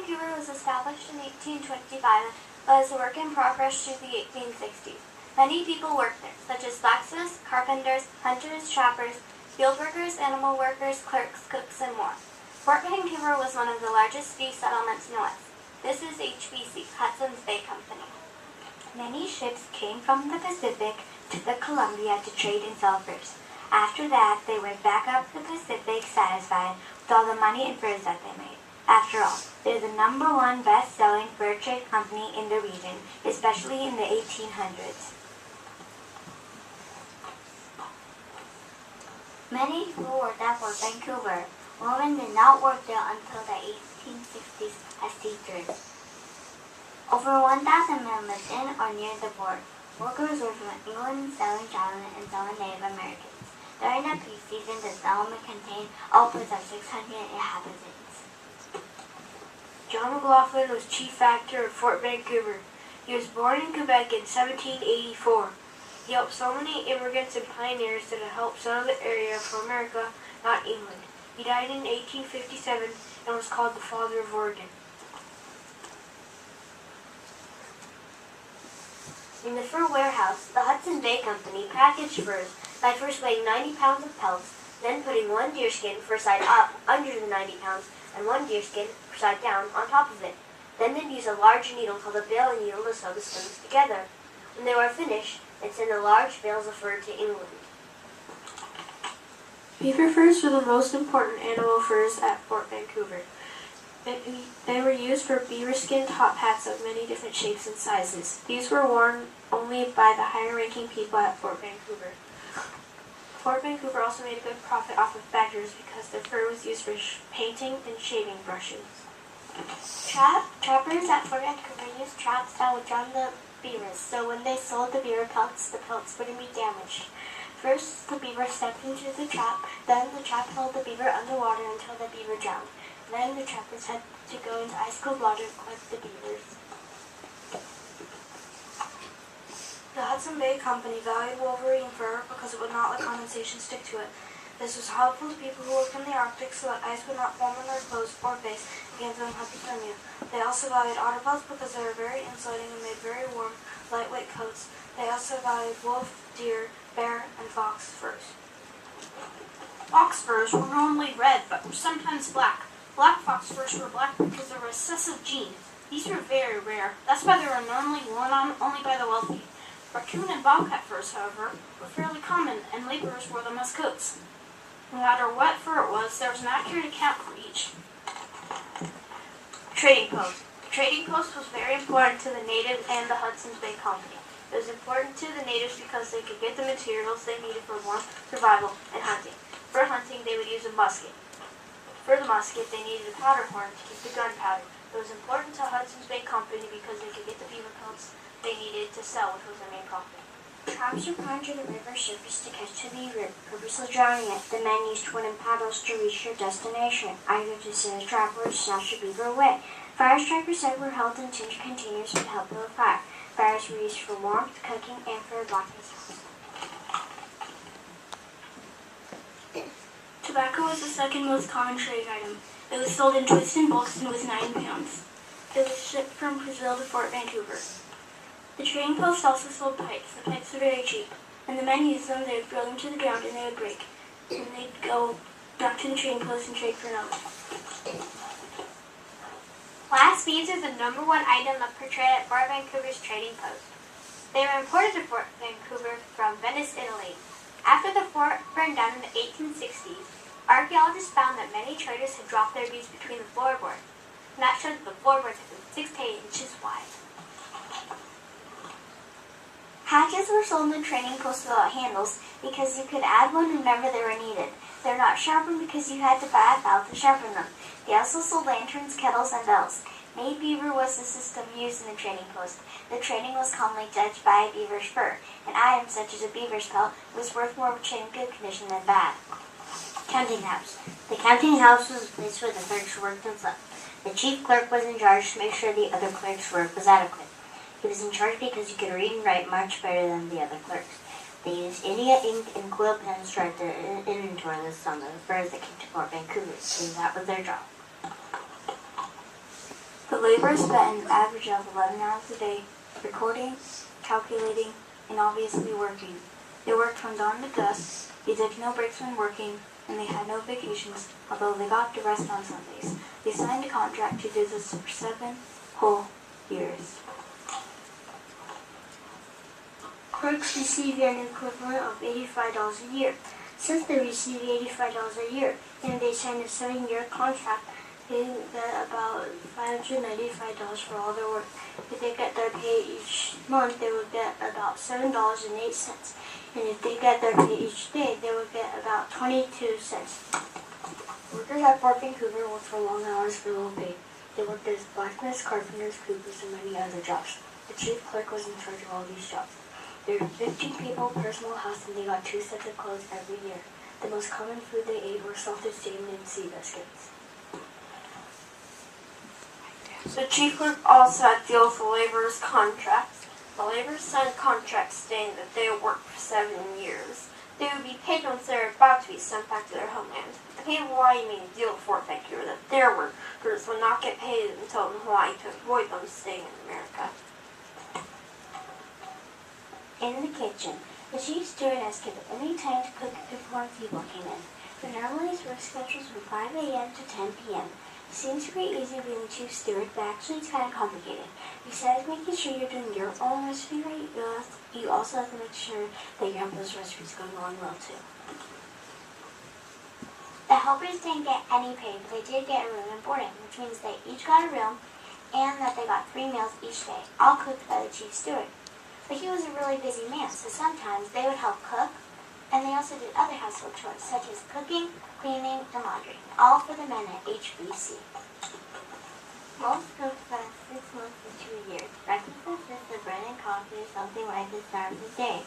Vancouver was established in 1825 but was a work in progress through the 1860s. Many people worked there, such as blacksmiths, carpenters, hunters, trappers, field workers, animal workers, clerks, cooks, and more. Fort Vancouver was one of the largest fee settlements in the West. This is HBC, Hudson's Bay Company. Many ships came from the Pacific to the Columbia to trade and sell furs. After that, they went back up the Pacific satisfied with all the money and furs that they made. After all, they're the #1 best-selling fur trade company in the region, especially in the 1800s. Many people worked at Fort Vancouver. Women did not work there until the 1860s as teachers. Over 1,000 men lived in or near the fort. Workers were from England, selling China, and selling Native Americans. During the peace season, the settlement contained upwards of 600 inhabitants. John McLaughlin was chief factor of Fort Vancouver. He was born in Quebec in 1784. He helped so many immigrants and pioneers that have helped settle the area for America, not England. He died in 1857 and was called the Father of Oregon. In the fur warehouse, the Hudson's Bay Company packaged furs by first weighing 90 pounds of pelts, then putting one deerskin fur side up under the 90 pounds and one deerskin fur side down on top of it. Then they'd use a large needle called a baling needle to sew the skins together. When they were finished, they'd send the large bales of fur to England. Beaver furs were the most important animal furs at Fort Vancouver. They were used for beaver skin top hats of many different shapes and sizes. These were worn only by the higher-ranking people at Fort Vancouver. Fort Vancouver also made a good profit off of badgers because their fur was used for painting and shaving brushes. Trappers at Fort Vancouver used traps that would drown the beavers, so when they sold the pelts wouldn't be damaged. First, the beaver stepped into the trap, then the trap held the beaver underwater until the beaver drowned. Then the trappers had to go into ice-cold water to collect the beavers. The Hudson's Bay Company valued wolverine fur because it would not let condensation stick to it. This was helpful to people who worked in the Arctic so that ice would not form on their clothes or face against hypothermia. They also valued otter pelts because they were very insulating and made very warm, lightweight coats. They also valued wolf, deer, bear, and fox furs. Fox furs were normally red, but were sometimes black. Black fox furs were black because they were a recessive gene. These were very rare. That's why they were normally worn on only by the wealthy. Raccoon and bobcat furs, however, were fairly common, and laborers wore them as coats. No matter what fur it was, there was an accurate account for each. Trading post. The trading post was very important to the natives and the Hudson's Bay Company. It was important to the natives because they could get the materials they needed for warmth, survival, and hunting. For hunting, they would use a musket. For the musket, they needed a powder horn to keep the gunpowder. It was important to Hudson's Bay Company because they could get the beaver pelts they needed to sell, which was their main profit. Traps were put into the river surface to catch the beaver, purposely drowning it. The men used wooden paddles to reach their destination, either to set a trap or to snatch the beaver away. Fire strikers that were held in tin containers would help build a fire. Fires were used for warmth, cooking, and for blackness. Tobacco was the second most common trade item. It was sold in twisted bulks and was 9 pounds. It was shipped from Brazil to Fort Vancouver. The trading post also sold pipes. The pipes were very cheap. When the men used them, they would throw them to the ground and they would break. And they'd go back to the trading post and trade for another. Glass beads are the #1 item of per trade at Fort Vancouver's trading post. They were imported to Fort Vancouver from Venice, Italy. After the fort burned down in the 1860s, archaeologists found that many traders had dropped their beads between the floorboards, and that showed that the floorboards had been 6 to 8 inches wide. Hatchets were sold in trading posts without handles because you could add one whenever they were needed. They're not sharpened because you had to buy a file to sharpen them. They also sold lanterns, kettles, and bells. Made beaver was the system used in the trading post. The trading was commonly judged by a beaver's fur. An item such as a beaver's pelt was worth more in good condition than bad. Counting house. The counting house was a place where the clerks worked and slept. The chief clerk was in charge to make sure the other clerks' work was adequate. He was in charge because he could read and write much better than the other clerks. They used India ink and quill pens to write their inventory lists on the furs that came to Fort Vancouver, so that was their job. The laborers spent an average of 11 hours a day recording, calculating, and obviously working. They worked from dawn to dusk, they took no breaks when working, and they had no vacations, although they got to rest on Sundays. They signed a contract to do this for 7 whole years. Clerks receive an equivalent of $85 a year. Since they receive $85 a year and they sign a 7-year contract, they get about $595 for all their work. If they get their pay each month, they will get about $7.08. And if they get their pay each day, they will get about 22 cents. Workers at Fort Vancouver work for long hours for low pay. They worked as blacksmiths, carpenters, coopers, and many other jobs. The chief clerk was in charge of all these jobs. There were 15 people per small house, and they got 2 sets of clothes every year. The most common food they ate were salted salmon and sea biscuits. The chief clerk also had to deal with the laborers' contracts. The laborers signed contracts stating that they would work for 7 years. They would be paid once they were about to be sent back to their homeland. The pay of Hawaii made a deal with Fort Vancouver that their workers would not get paid until in Hawaii to avoid them staying in America. In the kitchen, the chief stewardess could at any time to cook before people came in. The normally's work schedules from 5 a.m. to 10 p.m. It seems pretty easy being the chief steward, but actually it's kind of complicated. Besides making sure you're doing your own recipe right, you also have to make sure that your helpers' recipes go along well too. The helpers didn't get any pay, but they did get a room and boarding, which means they each got a room and that they got 3 meals each day, all cooked by the chief steward. But he was a really busy man, so sometimes they would help cook, and they also did other household chores, such as cooking, cleaning, and laundry, all for the men at HBC. Most cooks spent 6 months to 2 years. Breakfast consists of bread and coffee or something like the start of the day.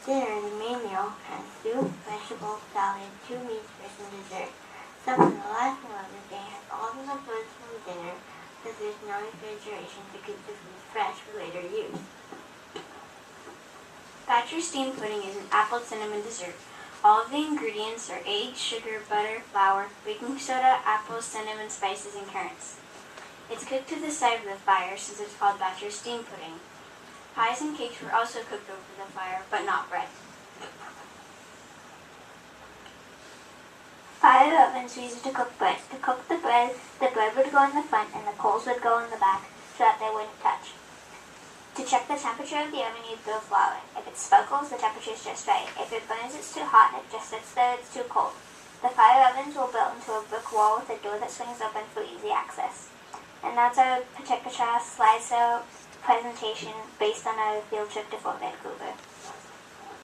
Dinner, the main meal, has soup, vegetables, salad, 2 meats, fish, and dessert. Supper, the last meal of the day, has all of the foods from dinner, because there's no refrigeration to keep the food fresh for later use. Thatcher steamed pudding is an apple cinnamon dessert. All of the ingredients are eggs, sugar, butter, flour, baking soda, apples, cinnamon, spices, and currants. It's cooked to the side of the fire since it's called Thatcher steamed pudding. Pies and cakes were also cooked over the fire, but not bread. 5 ovens were used to cook bread. To cook the bread would go in the front and the coals would go in the back so that they wouldn't touch. To check the temperature of the oven, you throw flour. If it sparkles, the temperature is just right. If it burns, it's too hot, and it just sits there, it's too cold. The 5 ovens were built into a brick wall with a door that swings open for easy access. And that's our Pecha Kucha slideshow presentation based on our field trip to Fort Vancouver.